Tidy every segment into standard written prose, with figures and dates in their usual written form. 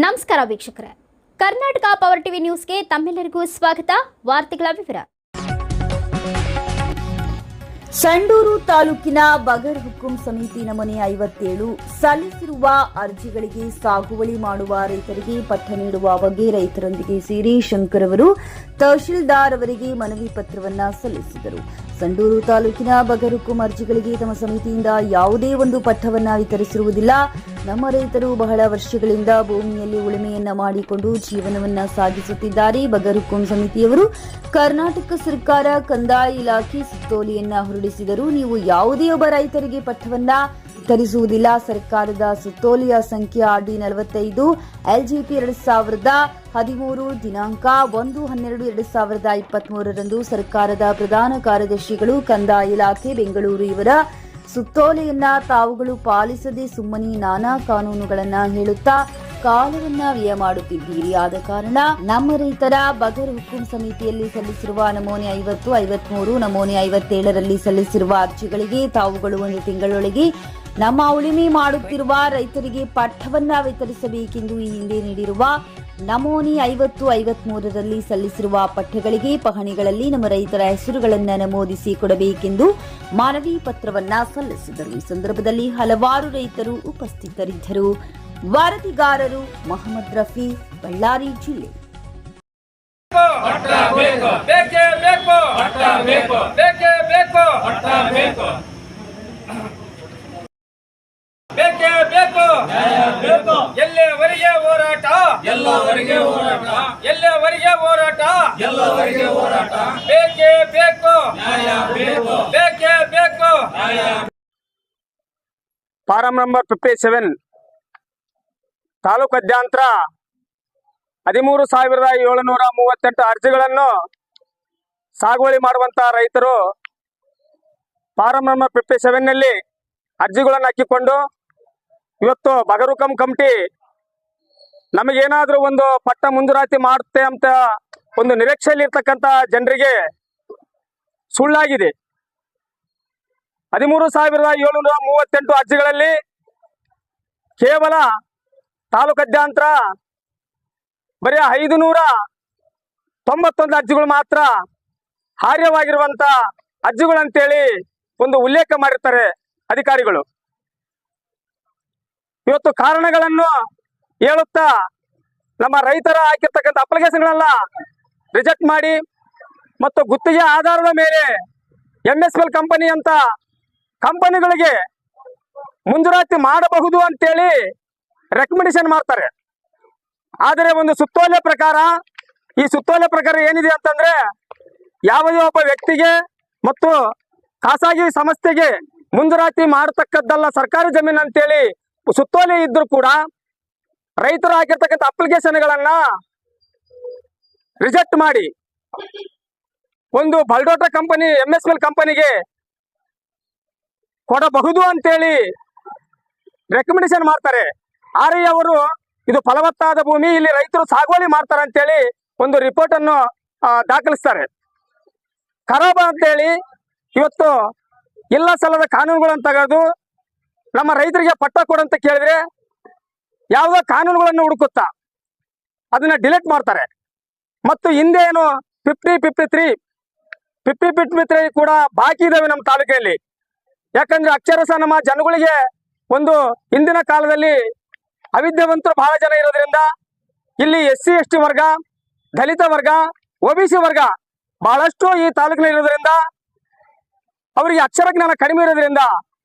ನಮಸ್ಕಾರ ವೀಕ್ಷಕರೇ, Karnataka power TV ನ್ಯೂಸ್ಗೆ ತಮ್ಮೆಲ್ಲರಿಗೂ ಸ್ವಾಗತ. ವಾರ್ತೆಗಳ ವಿವರ. ಸಂಡೂರು ತಾಲೂಕಿನ ಬಗರ್ ಹುಕುಂ ಸಮಿತಿ ನಮೂನೆ 57 ಸಲ್ಲಿಸಿರುವ ಅರ್ಜಿಗಳಿಗೆ ಸಾಗುವಳಿ ಮಾಡುವ ರೈತರಿಗೆ ಪಟ್ಟ ನೀಡುವ ಬಗ್ಗೆ ರೈತರೊಂದಿಗೆ ಸೇರಿ ಶಂಕರ್ ಅವರು ತಹಶೀಲ್ದಾರ್ ಅವರಿಗೆ ಮನವಿ ಪತ್ರವನ್ನು ಸಲ್ಲಿಸಿದರು. ಸಂಡೂರು ತಾಲೂಕಿನ ಬಗರ್ ಹುಕುಂ ಅರ್ಜಿಗಳಿಗೆ ತಮ್ಮ ಸಮಿತಿಯಿಂದ ಯಾವುದೇ ಒಂದು ಪಟ್ಟವನ್ನು ವಿತರಿಸಿರುವುದಿಲ್ಲ. ನಮ್ಮ ರೈತರು ಬಹಳ ವರ್ಷಗಳಿಂದ ಭೂಮಿಯಲ್ಲಿ ಉಳುಮೆಯನ್ನ ಮಾಡಿಕೊಂಡು ಜೀವನವನ್ನ ಸಾಗಿಸುತ್ತಿದ್ದಾರೆ. ಬಗರ್ ಹುಕುಂ ಸಮಿತಿಯವರು ಕರ್ನಾಟಕ ಸರ್ಕಾರ ಕಂದಾಯ ಇಲಾಖೆ ಸುತ್ತೋಲೆಯನ್ನ ಹೊರಡಿಸಿದರು. ನೀವು ಯಾವುದೇ ಒಬ್ಬ ರೈತರಿಗೆ ಪಟ್ಟವನ್ನ ವಿತರಿಸುವುದಿಲ್ಲ. ಸರ್ಕಾರದ ಸುತ್ತೋಲೆಯ ಸಂಖ್ಯೆ RD 45 LGP 2013 ದಿನಾಂಕ 1/12/2023 ಸರ್ಕಾರದ ಪ್ರಧಾನ ಕಾರ್ಯದರ್ಶಿಗಳು ಕಂದಾಯ ಇಲಾಖೆ ಬೆಂಗಳೂರು ಇವರ ಸುತ್ತೋಲೆಯನ್ನ ತಾವುಗಳು ಪಾಲಿಸದೆ ಸುಮ್ಮನೆ ನಾನಾ ಕಾನೂನುಗಳನ್ನ ಹೇಳುತ್ತಾ ಕಾಲವನ್ನ ವ್ಯಯ ಮಾಡುತ್ತಿದ್ದೀರಿ. ಆದ ಕಾರಣ ನಮ್ಮ ರೈತರ ಬಗರ್ ಹುಕುಂ ಸಮಿತಿಯಲ್ಲಿ ಸಲ್ಲಿಸಿರುವ ನಮೂನೆ 50, 53, ನಮೂನೆ 57ರಲ್ಲಿ ಸಲ್ಲಿಸಿರುವ ಅರ್ಜಿಗಳಿಗೆ ತಾವುಗಳು ಒಂದು ತಿಂಗಳೊಳಗೆ ನಮ್ಮ ಉಳುಮೆ ಮಾಡುತ್ತಿರುವ ರೈತರಿಗೆ ಪಟ್ಟವನ್ನ ವಿತರಿಸಬೇಕೆಂದು ಈ ಹಿಂದೆ ನೀಡಿರುವ ನಮೂನೆ 50, 53ರಲ್ಲಿ ಸಲ್ಲಿಸಿರುವ ಪಟ್ಟಗಳಿಗೆ ಪಹಣಿಗಳಲ್ಲಿ ನಮ್ಮ ರೈತರ ಹೆಸರುಗಳನ್ನು ನಮೂದಿಸಿ ಕೊಡಬೇಕೆಂದು ಮನವಿ ಪತ್ರವನ್ನ ಸಲ್ಲಿಸಿದರು. ಈ ಸಂದರ್ಭದಲ್ಲಿ ಹಲವಾರು ರೈತರು ಉಪಸ್ಥಿತರಿದ್ದರು. ವರದಿಗಾರರು ಮೊಹಮ್ಮದ್ ರಫಿ, ಬಳ್ಳಾರಿ ಜಿಲ್ಲೆ. ಎಲ್ಲವರೆಗೆ ಹೋರಾಟ, ಎಲ್ಲವರೆಗೆ ಹೋರಾಟ, ಎಲ್ಲವರೆಗೆ ಹೋರಾಟ, ಎಲ್ಲವರೆಗೆ ಹೋರಾಟ. ಬೇಕೇ ಬೇಕು ನ್ಯಾಯ, ಬೇಕು ಬೇಕೇ ಬೇಕು ನ್ಯಾಯ. ಫಾರಂ ನಂಬರ್ 57 ತಾಲೂಕಾದ್ಯಂತ 13,738 ಅರ್ಜಿಗಳನ್ನು ಸಾಗುವಳಿ ಮಾಡುವಂತಹ ರೈತರು ಫಾರಂ ನಂಬರ್ 57ನಲ್ಲಿ ಅರ್ಜಿಗಳನ್ನು ಹಾಕಿಕೊಂಡು ಇವತ್ತು ಬಗರ್ ಹುಕುಂ ಕಮಿಟಿ ನಮಗೇನಾದ್ರೂ ಒಂದು ಪಟ್ಟ ಮಂಜೂರಾತಿ ಮಾಡುತ್ತೆ ಅಂತ ಒಂದು ನಿರೀಕ್ಷೆಯಲ್ಲಿ ಇರ್ತಕ್ಕಂಥ ಜನರಿಗೆ ಸುಳ್ಳಾಗಿದೆ. 13,738 ಅರ್ಜಿಗಳಲ್ಲಿ ಕೇವಲ ತಾಲೂಕಾದ್ಯಂತ ಬರೀ 591 ಅರ್ಜಿಗಳು ಮಾತ್ರ ಹಾರ್ಯವಾಗಿರುವಂತ ಅರ್ಜಿಗಳಂತೇಳಿ ಒಂದು ಉಲ್ಲೇಖ ಮಾಡಿರ್ತಾರೆ ಅಧಿಕಾರಿಗಳು. ಇವತ್ತು ಕಾರಣಗಳನ್ನು ಹೇಳುತ್ತಾ ನಮ್ಮ ರೈತರ ಹಾಕಿರ್ತಕ್ಕಂಥ ಅಪ್ಲಿಕೇಶನ್ಗಳೆಲ್ಲ ರಿಜೆಕ್ಟ್ ಮಾಡಿ ಮತ್ತು ಗುತ್ತಿಗೆ ಆಧಾರದ ಮೇಲೆ MSPL ಕಂಪನಿ ಅಂತ ಕಂಪನಿಗಳಿಗೆ ಮಂಜೂರಾತಿ ಮಾಡಬಹುದು ಅಂತೇಳಿ ರೆಕಮೆಂಡೇಶನ್ ಮಾಡ್ತಾರೆ. ಆದರೆ ಒಂದು ಸುತ್ತೋಲೆ ಪ್ರಕಾರ, ಈ ಸುತ್ತೋಲೆ ಪ್ರಕಾರ ಏನಿದೆ ಅಂತಂದ್ರೆ ಯಾವುದೇ ಒಬ್ಬ ವ್ಯಕ್ತಿಗೆ ಮತ್ತು ಖಾಸಗಿ ಸಂಸ್ಥೆಗೆ ಮಂಜೂರಾತಿ ಮಾಡತಕ್ಕದ್ದಲ್ಲ ಸರ್ಕಾರಿ ಜಮೀನು ಅಂತೇಳಿ ಸುತ್ತೋಲೆ ಇದ್ರೂ ಕೂಡ ರೈತರು ಹಾಕಿರ್ತಕ್ಕಂಥ ಅಪ್ಲಿಕೇಶನ್ಗಳನ್ನ ರಿಜೆಕ್ಟ್ ಮಾಡಿ ಒಂದು ಬಲ್ಡೋಟಾ ಕಂಪನಿ MSPL ಕಂಪನಿಗೆ ಕೊಡಬಹುದು ಅಂತೇಳಿ ರೆಕಮೆಂಡೇಶನ್ ಮಾಡ್ತಾರೆ. ಆದ್ರೆ ಅವರು ಇದು ಫಲವತ್ತಾದ ಭೂಮಿ, ಇಲ್ಲಿ ರೈತರು ಸಾಗುವಳಿ ಮಾಡ್ತಾರೆ ಅಂತೇಳಿ ಒಂದು ರಿಪೋರ್ಟ್ ಅನ್ನು ದಾಖಲಿಸ್ತಾರೆ. ಖರಾಬ್ ಅಂತೇಳಿ ಇವತ್ತು ಇಲ್ಲ ಸಲ್ಲದ ಕಾನೂನುಗಳನ್ನು ತೆಗೆದು ನಮ್ಮ ರೈತರಿಗೆ ಪಟ್ಟ ಕೊಡಂತ ಕೇಳಿದ್ರೆ ಯಾವುದೋ ಕಾನೂನುಗಳನ್ನು ಹುಡುಕುತ್ತಾ ಅದನ್ನ ಡಿಲೀಟ್ ಮಾಡ್ತಾರೆ. ಮತ್ತು ಹಿಂದೆ ಏನು 50-53 ಕೂಡ ಬಾಕಿ ಇದಾವೆ ನಮ್ಮ ತಾಲೂಕಿನಲ್ಲಿ. ಯಾಕಂದ್ರೆ ಅಕ್ಷರಶಃ ನಮ್ಮ ಜನಗಳಿಗೆ ಒಂದು ಹಿಂದಿನ ಕಾಲದಲ್ಲಿ ಅವಿದ್ಯಾವಂತರು ಬಹಳ ಜನ ಇರೋದ್ರಿಂದ ಇಲ್ಲಿ SC ST ವರ್ಗ, ದಲಿತ ವರ್ಗ, OBC ವರ್ಗ ಬಹಳಷ್ಟು ಈ ತಾಲೂಕಿನಲ್ಲಿ ಇರೋದ್ರಿಂದ ಅವರಿಗೆ ಅಕ್ಷರ ಜ್ಞಾನ ಕಡಿಮೆ ಇರೋದ್ರಿಂದ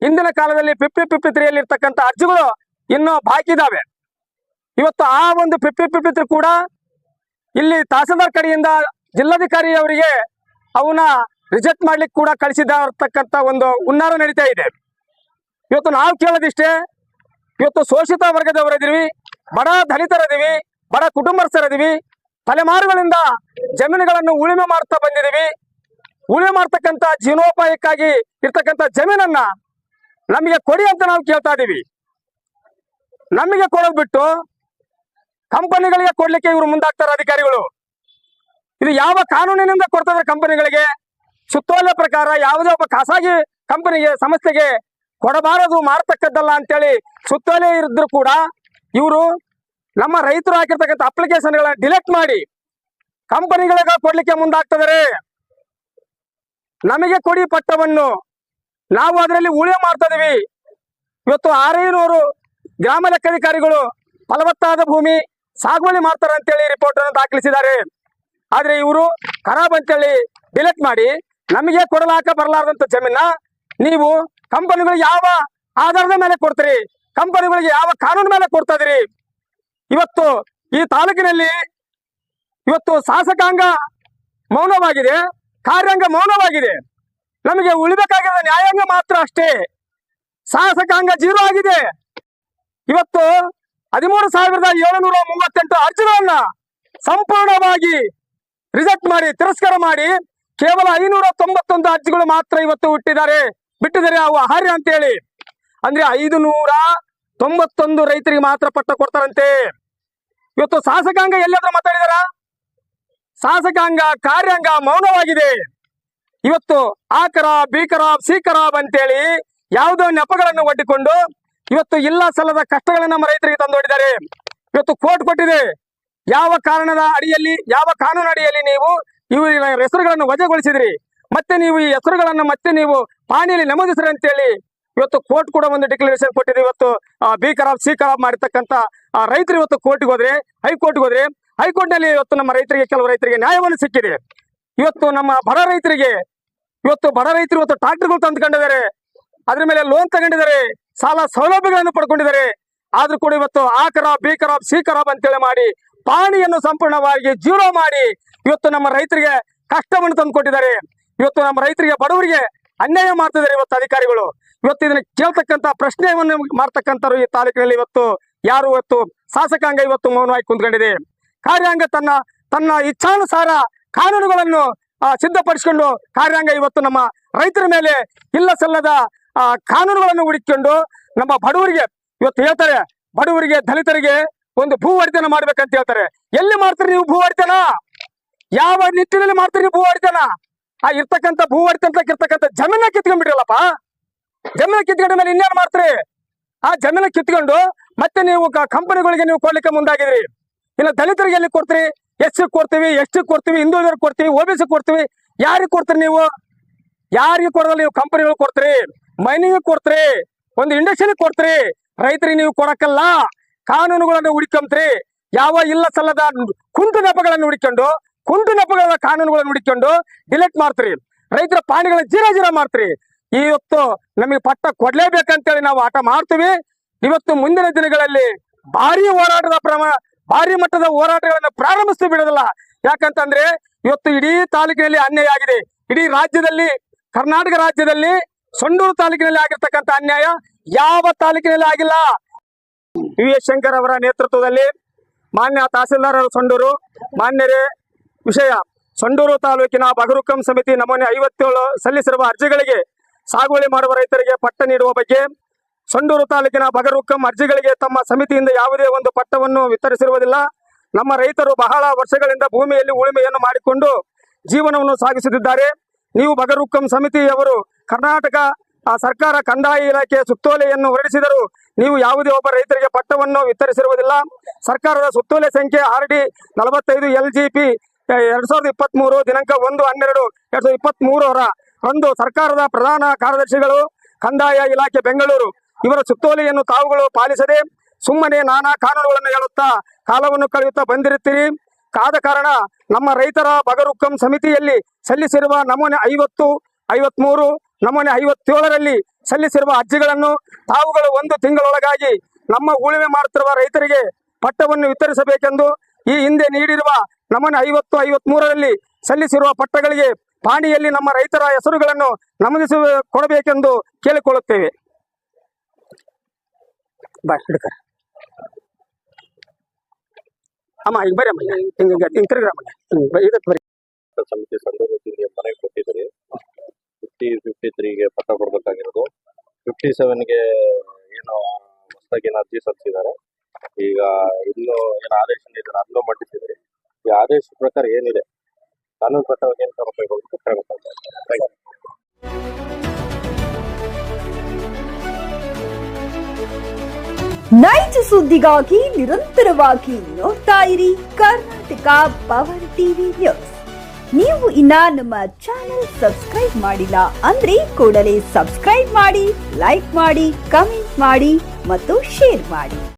ಹಿಂದಿನ ಕಾಲದಲ್ಲಿ 50-53ಯಲ್ಲಿ ಇರ್ತಕ್ಕಂಥ ಅರ್ಜಿಗಳು ಇನ್ನೂ ಬಾಕಿ ಇದಾವೆ. ಇವತ್ತು ಆ ಒಂದು 50-53 ಕೂಡ ಇಲ್ಲಿ ತಹಸೀಲ್ದಾರ್ ಕಡೆಯಿಂದ ಜಿಲ್ಲಾಧಿಕಾರಿ ಅವರಿಗೆ ಅವನ್ನ ರಿಜೆಕ್ಟ್ ಮಾಡ್ಲಿಕ್ಕೆ ಕೂಡ ಕಳಿಸಿರ್ತಕ್ಕಂಥ ಒಂದು ಹುನ್ನಾರ ನಡೀತಾ ಇದೆ. ಇವತ್ತು ನಾವು ಕೇಳೋದಿಷ್ಟೇ, ಇವತ್ತು ಶೋಷಿತ ವರ್ಗದವರಿದ್ದೀವಿ, ಬಡ ದಲಿತರದೀವಿ, ಬಡ ಕುಟುಂಬಸ್ಥರದೀವಿ, ತಲೆಮಾರುಗಳಿಂದ ಜಮೀನುಗಳನ್ನು ಉಳುಮೆ ಮಾಡ್ತಾ ಬಂದಿದ್ದೀವಿ. ಉಳುಮೆ ಮಾಡ್ತಕ್ಕಂಥ ಜೀವನೋಪಾಯಕ್ಕಾಗಿ ಇರ್ತಕ್ಕಂಥ ಜಮೀನನ್ನ ನಮಗೆ ಕೊಡಿ ಅಂತ ನಾವು ಕೇಳ್ತಾ ಇದೀವಿ. ನಮಗೆ ಕೊಡೋದು ಬಿಟ್ಟು ಕಂಪನಿಗಳಿಗೆ ಕೊಡ್ಲಿಕ್ಕೆ ಇವರು ಮುಂದಾಗ್ತಾರೆ ಅಧಿಕಾರಿಗಳು. ಇದು ಯಾವ ಕಾನೂನಿನಿಂದ ಕೊಡ್ತಾರೆ ಕಂಪನಿಗಳಿಗೆ? ಸುತ್ತೋಲೆ ಪ್ರಕಾರ ಯಾವುದೇ ಒಬ್ಬ ಖಾಸಗಿ ಕಂಪನಿಗೆ ಸಂಸ್ಥೆಗೆ ಕೊಡಬಾರದು, ಮಾಡ್ತಕ್ಕದ್ದಲ್ಲ ಅಂತೇಳಿ ಸುತ್ತೋಲೆ ಇರಿದ್ರು ಕೂಡ ಇವರು ನಮ್ಮ ರೈತರು ಹಾಕಿರ್ತಕ್ಕಂಥ ಅಪ್ಲಿಕೇಶನ್ಗಳನ್ನ ಡಿಲೀಟ್ ಮಾಡಿ ಕಂಪನಿಗಳಿಗೆ ಕೊಡ್ಲಿಕ್ಕೆ ಮುಂದಾಗ್ತಿದ್ದಾರೆ. ನಮಗೆ ಕೊಡಿ ಪಟ್ಟವನ್ನು, ನಾವು ಅದರಲ್ಲಿ ಉಳಿಯ ಮಾಡ್ತಾ ಇದೀವಿ. ಇವತ್ತು 600 ಗ್ರಾಮ ಲೆಕ್ಕಾಧಿಕಾರಿಗಳು ಫಲವತ್ತಾದ ಭೂಮಿ ಸಾಗುವಳಿ ಮಾಡ್ತಾರೆ ಅಂತೇಳಿ ರಿಪೋರ್ಟ್ ಅನ್ನು ದಾಖಲಿಸಿದ್ದಾರೆ. ಆದ್ರೆ ಇವರು ಖರಾಬ್ ಅಂತೇಳಿ ಡಿಲೀಟ್ ಮಾಡಿ ನಮಗೆ ಕೊಡಲಾಕ ಬರಲಾರದಂತ ಜಮೀನ ನೀವು ಕಂಪನಿಗಳಿಗೆ ಯಾವ ಆಧಾರದ ಮೇಲೆ ಕೊಡ್ತೀರಿ? ಕಂಪನಿಗಳಿಗೆ ಯಾವ ಕಾನೂನು ಮೇಲೆ ಕೊಡ್ತಾ ಇದೀರಿ? ಇವತ್ತು ಈ ತಾಲೂಕಿನಲ್ಲಿ ಇವತ್ತು ಶಾಸಕಾಂಗ ಮೌನವಾಗಿದೆ, ಕಾರ್ಯಾಂಗ ಮೌನವಾಗಿದೆ. ನಮಗೆ ಉಳಿಬೇಕಾಗಿರೋ ನ್ಯಾಯಾಂಗ ಮಾತ್ರ ಅಷ್ಟೇ. ಶಾಸಕಾಂಗ 0 ಆಗಿದೆ. ಇವತ್ತು 13,738 ಅರ್ಜಿಗಳನ್ನ ಸಂಪೂರ್ಣವಾಗಿ ರಿಜೆಕ್ಟ್ ಮಾಡಿ ತಿರಸ್ಕಾರ ಮಾಡಿ ಕೇವಲ 591 ಅರ್ಜಿಗಳು ಮಾತ್ರ ಇವತ್ತು ಬಿಟ್ಟಿದ್ದಾರೆ ಅವು ಅರ್ಹ ಅಂತೇಳಿ. ಅಂದ್ರೆ 591 ರೈತರಿಗೆ ಮಾತ್ರ ಪಟ್ಟ ಕೊಡ್ತಾರಂತೆ. ಇವತ್ತು ಶಾಸಕಾಂಗ ಎಲ್ಲಾದ್ರೂ ಮಾತಾಡಿದಾರ? ಶಾಸಕಾಂಗ ಕಾರ್ಯಾಂಗ ಮೌನವಾಗಿದೆ. ಇವತ್ತು ಆ ಖರಾಬ್ ಬಿ ಖರಾಬ್ ಸಿ ಖರಾಬ್ ಅಂತೇಳಿ ಯಾವುದೋ ನೆಪಗಳನ್ನು ಒಡ್ಡಿಕೊಂಡು ಇವತ್ತು ಇಲ್ಲ ಸಲ್ಲದ ಕಷ್ಟಗಳನ್ನ ನಮ್ಮ ರೈತರಿಗೆ ತಂದೊಡ್ಡಿದ್ದಾರೆ. ಇವತ್ತು ಕೋರ್ಟ್ ಕೊಟ್ಟಿದೆ, ಯಾವ ಕಾರಣದ ಅಡಿಯಲ್ಲಿ ಯಾವ ಕಾನೂನು ಅಡಿಯಲ್ಲಿ ನೀವು ಇವರ ಹೆಸರುಗಳನ್ನು ವಜಾಗೊಳಿಸಿದ್ರಿ, ಮತ್ತೆ ನೀವು ಈ ಹೆಸರುಗಳನ್ನ ಮತ್ತೆ ನೀವು ಪಾಣಿಯಲ್ಲಿ ನಮೂದಿಸ್ರಿ ಅಂತೇಳಿ ಇವತ್ತು ಕೋರ್ಟ್ ಕೂಡ ಒಂದು ಡಿಕ್ಲರೇಷನ್ ಕೊಟ್ಟಿದೆ. ಇವತ್ತು ಬಿ ಖರಾಬ್ ಸಿ ಖರಾಬ್ ಮಾಡಿರ್ತಕ್ಕಂಥ ರೈತರು ಇವತ್ತು ಕೋರ್ಟ್ಗೆ ಹೋದ್ರೆ, ಹೈಕೋರ್ಟ್ಗೆ ಹೋದ್ರೆ, ಹೈಕೋರ್ಟ್ ನಲ್ಲಿ ಇವತ್ತು ನಮ್ಮ ರೈತರಿಗೆ ಕೆಲವು ರೈತರಿಗೆ ನ್ಯಾಯವನ್ನು ಸಿಕ್ಕಿದೆ. ಇವತ್ತು ನಮ್ಮ ಬಡ ರೈತರಿಗೆ ಬಡ ರೈತರು ಇವತ್ತು ಟ್ರಾಕ್ಟರ್ಗಳು ತಂದುಕೊಂಡಿದ್ದಾರೆ, ಅದ್ರ ಮೇಲೆ ಲೋನ್ ತಗೊಂಡಿದ್ದಾರೆ, ಸಾಲ ಸೌಲಭ್ಯಗಳನ್ನು ಪಡ್ಕೊಂಡಿದ್ದಾರೆ. ಆದ್ರೂ ಕೂಡ ಇವತ್ತು ಆ ಖರಾಬ್ ಬಿ ಖರಾಬ್ ಸಿ ಖರಾಬ್ ಅಂತೇಳಿ ಮಾಡಿ ಪಾಣಿಯನ್ನು ಸಂಪೂರ್ಣವಾಗಿ 0 ಮಾಡಿ ಇವತ್ತು ನಮ್ಮ ರೈತರಿಗೆ ಕಷ್ಟವನ್ನು ತಂದುಕೊಟ್ಟಿದ್ದಾರೆ. ಇವತ್ತು ನಮ್ಮ ರೈತರಿಗೆ ಬಡವರಿಗೆ ಅನ್ಯಾಯ ಮಾಡ್ತಿದ್ದಾರೆ ಇವತ್ತು ಅಧಿಕಾರಿಗಳು. ಇವತ್ತು ಇದನ್ನ ಕೇಳ್ತಕ್ಕಂತ ಪ್ರಶ್ನೆಯನ್ನು ಮಾಡ್ತಕ್ಕಂಥವ್ರು ಈ ತಾಲೂಕಿನಲ್ಲಿ ಇವತ್ತು ಯಾರು ಇವತ್ತು ಶಾಸಕಾಂಗ ಇವತ್ತು ಮೌನವಾಗಿ ಕುಂತ್ಕೊಂಡಿದೆ. ಕಾರ್ಯಾಂಗ ತನ್ನ ಇಚ್ಛಾನುಸಾರ ಕಾನೂನುಗಳನ್ನು ಸಿದ್ಧಪಡಿಸಿಕೊಂಡು ಕಾರ್ಯಾಂಗ ಇವತ್ತು ನಮ್ಮ ರೈತರ ಮೇಲೆ ಇಲ್ಲ ಸಲ್ಲದ ಕಾನೂನುಗಳನ್ನು ಹುಡುಕಿಕೊಂಡು ನಮ್ಮ ಬಡವರಿಗೆ ಇವತ್ತು ಹೇಳ್ತಾರೆ, ಬಡವರಿಗೆ ದಲಿತರಿಗೆ ಒಂದು ಭೂ ಒಡೆತನ ಮಾಡ್ಬೇಕಂತ ಹೇಳ್ತಾರೆ. ಎಲ್ಲಿ ಮಾಡ್ತೀರಿ ನೀವು ಭೂ ಒಡೆತನ? ಯಾವ ನಿಟ್ಟಿನಲ್ಲಿ ಮಾಡ್ತೀರಿ ಭೂ ಒಡೆತನ? ಆ ಇರ್ತಕ್ಕಂಥ ಭೂ ಒಡೆತನಕ್ಕೆ ಇರ್ತಕ್ಕಂಥ ಜಮೀನ ಕಿತ್ಕೊಂಡ್ಬಿಟ್ರಲ್ಲಪ್ಪ. ಜಮೀನ ಕಿತ್ಕೊಂಡ ಮೇಲೆ ಇನ್ನೇನು ಮಾಡ್ತೀರಿ? ಆ ಜಮೀನ ಕಿತ್ಕೊಂಡು ಮತ್ತೆ ನೀವು ಕಂಪನಿಗಳಿಗೆ ನೀವು ಕೊಡ್ಲಿಕ್ಕೆ ಮುಂದಾಗಿದ್ರಿ. ಇನ್ನು ದಲಿತರಿಗೆ ಎಲ್ಲಿ ಕೊಡ್ತೀರಿ? ಎಸ್ ಕೊಡ್ತೀವಿ, ಎಸ್ ಕೊಡ್ತೀವಿ, ಹಿಂದುಳಿದವ್ರಿಗೆ ಕೊಡ್ತೀವಿ, OBC ಕೊಡ್ತೀವಿ. ಯಾರಿಗೆ ಕೊಡ್ತೀರಿ ನೀವು? ಯಾರಿಗೆ ಕೊಡೋದಿಲ್ಲ. ನೀವು ಕಂಪನಿಗಳಿಗೆ ಕೊಡ್ತೀರಿ, ಮೈನಿಂಗ್ ಕೊಡ್ತೀರಿ, ಒಂದು ಇಂಡಸ್ಟ್ರಿ ಕೊಡ್ತೀರಿ. ರೈತರಿಗೆ ನೀವು ಕೊಡಕ್ಕಲ್ಲ. ಕಾನೂನುಗಳನ್ನು ಹುಡುಕೊಂತೀರಿ. ಯಾವ ಇಲ್ಲ ಸಲ್ಲದ ಕುಂಟು ನೆಪಗಳನ್ನು ಹುಡುಕೊಂಡು ಕುಂಟು ನೆಪಗಳ ಕಾನೂನುಗಳನ್ನು ಹುಡುಕೊಂಡು ಡಿಲೀಟ್ ಮಾಡ್ತೀರಿ. ರೈತರ ಪಾಣಿಗಳ 0 ಮಾಡ್ತೀರಿ. ಇವತ್ತು ನಮಗೆ ಪಟ್ಟ ಕೊಡ್ಲೇಬೇಕಂತೇಳಿ ನಾವು ಆಟ ಮಾಡ್ತೀವಿ. ಇವತ್ತು ಮುಂದಿನ ದಿನಗಳಲ್ಲಿ ಭಾರಿ ಮಟ್ಟದ ಹೋರಾಟಗಳನ್ನು ಪ್ರಾರಂಭಿಸ್ತೀವಿ, ಬಿಡೋದಿಲ್ಲ. ಯಾಕಂತಂದ್ರೆ ಇವತ್ತು ಇಡೀ ತಾಲೂಕಿನಲ್ಲಿ ಅನ್ಯಾಯ ಆಗಿದೆ. ಇಡೀ ರಾಜ್ಯದಲ್ಲಿ, ಕರ್ನಾಟಕ ರಾಜ್ಯದಲ್ಲಿ ಸೊಂಡೂರು ತಾಲೂಕಿನಲ್ಲಿ ಆಗಿರ್ತಕ್ಕಂಥ ಅನ್ಯಾಯ ಯಾವ ತಾಲೂಕಿನಲ್ಲಿ ಆಗಿಲ್ಲ. VS ಶಂಕರ್ ಅವರ ನೇತೃತ್ವದಲ್ಲಿ ಮಾನ್ಯ ತಹಸೀಲ್ದಾರ್ ಸೊಂಡೂರು ಮಾನ್ಯರೇ, ವಿಷಯ ಸೊಂಡೂರು ತಾಲೂಕಿನ ಬಗರುಕಂ ಸಮಿತಿ ನಮೂನೆ 57 ಸಲ್ಲಿಸಿರುವ ಅರ್ಜಿಗಳಿಗೆ ಸಾಗುವಳಿ ಮಾಡುವ ರೈತರಿಗೆ ಪಟ್ಟ ನೀಡುವ ಬಗ್ಗೆ ಸೊಂಡೂರು ತಾಲೂಕಿನ ಬಗರುಕಂ ಅರ್ಜಿಗಳಿಗೆ ತಮ್ಮ ಸಮಿತಿಯಿಂದ ಯಾವುದೇ ಒಂದು ಪಟ್ಟವನ್ನು ವಿತರಿಸಿರುವುದಿಲ್ಲ. ನಮ್ಮ ರೈತರು ಬಹಳ ವರ್ಷಗಳಿಂದ ಭೂಮಿಯಲ್ಲಿ ಉಳುಮೆಯನ್ನು ಮಾಡಿಕೊಂಡು ಜೀವನವನ್ನು ಸಾಗಿಸುತ್ತಿದ್ದಾರೆ. ನೀವು ಬಗರುಕಂ ಸಮಿತಿಯವರು ಕರ್ನಾಟಕ ಸರ್ಕಾರ ಕಂದಾಯ ಇಲಾಖೆ ಸುತ್ತೋಲೆಯನ್ನು ಹೊರಡಿಸಿದರು. ನೀವು ಯಾವುದೇ ಒಬ್ಬ ರೈತರಿಗೆ ಪಟ್ಟವನ್ನು ವಿತರಿಸಿರುವುದಿಲ್ಲ. ಸರ್ಕಾರದ ಸುತ್ತೋಲೆ ಸಂಖ್ಯೆ RD 45 LGP 2023 ದಿನಾಂಕ 1/12/2023 ರಂದು ಸರ್ಕಾರದ ಪ್ರಧಾನ ಕಾರ್ಯದರ್ಶಿಗಳು ಕಂದಾಯ ಇಲಾಖೆ ಬೆಂಗಳೂರು ಇವರ ಸುತ್ತೋಲೆಯನ್ನು ತಾವುಗಳು ಪಾಲಿಸದೆ ಸುಮ್ಮನೆ ನಾನಾ ಕಾನೂನುಗಳನ್ನು ಹೇಳುತ್ತಾ ಕಾಲವನ್ನು ಕಳೆಯುತ್ತಾ ಬಂದಿರುತ್ತೀರಿ. ಕಾದ ಕಾರಣ ನಮ್ಮ ರೈತರ ಬಗರುಕಂ ಸಮಿತಿಯಲ್ಲಿ ಸಲ್ಲಿಸಿರುವ ನಮೂನೆ 50, 53, ನಮೂನೆ 57ರಲ್ಲಿ ಸಲ್ಲಿಸಿರುವ ಅರ್ಜಿಗಳನ್ನು ತಾವುಗಳು 1 ತಿಂಗಳೊಳಗಾಗಿ ನಮ್ಮ ಉಳುಮೆ ಮಾಡುತ್ತಿರುವ ರೈತರಿಗೆ ಪಟ್ಟವನ್ನು ವಿತರಿಸಬೇಕೆಂದು ಈ ಹಿಂದೆ ನೀಡಿರುವ ನಮೂನೆ 50, 53ರಲ್ಲಿ ಸಲ್ಲಿಸಿರುವ ಪಟ್ಟಗಳಿಗೆ ಪಾಣಿಯಲ್ಲಿ ನಮ್ಮ ರೈತರ ಹೆಸರುಗಳನ್ನು ನಮೂದಿಸಿ ಕೊಡಬೇಕೆಂದು ಕೇಳಿಕೊಳ್ಳುತ್ತೇವೆ. ಅಮ್ಮ ಈಗ ಬರೀ ಅಮ್ಮ ಸಮಿತಿ ಸಂದರ್ಭದಲ್ಲಿ ಮನೆ ಕೊಟ್ಟಿದ್ದಾರೆ. 53ಗೆ ಪಟ್ಟ ಕೊಡ್ಬೇಕಾಗಿರೋದು. 57ಗೆ ಏನು ಹೊಸದಾಗಿ ಅರ್ಜಿ ಸಲ್ಲಿಸಿದ್ದಾರೆ. ಈಗ ಇನ್ನು ಏನು ಆದೇಶ ನೀಡಿದ್ದಾರೆ ಅದನ್ನು ಮಂಡಿಸಿದ್ದಾರೆ. ಈ ಆದೇಶ ಪ್ರಕಾರ ಏನಿದೆ ಕಾನೂನು ಪ್ರಕಾರ ಏನು ಕ್ರಮ ಕೈಗೊಳ್ಳಬೇಕು. ನೈಜ ಸುದ್ದಿಗಾಗಿ ನಿರಂತರವಾಗಿ ನೋಡ್ತಾ ಇರಿ ಕರ್ನಾಟಕ ಪವರ್ ಟಿವಿ ನ್ಯೂಸ್. ನೀವು ಇನ್ನ ನಮ್ಮ ಚಾನೆಲ್ ಸಬ್ಸ್ಕ್ರೈಬ್ ಮಾಡಿಲ್ಲ ಅಂದ್ರೆ ಕೂಡಲೇ ಸಬ್ಸ್ಕ್ರೈಬ್ ಮಾಡಿ, ಲೈಕ್ ಮಾಡಿ, ಕಮೆಂಟ್ ಮಾಡಿ ಮತ್ತು ಶೇರ್ ಮಾಡಿ.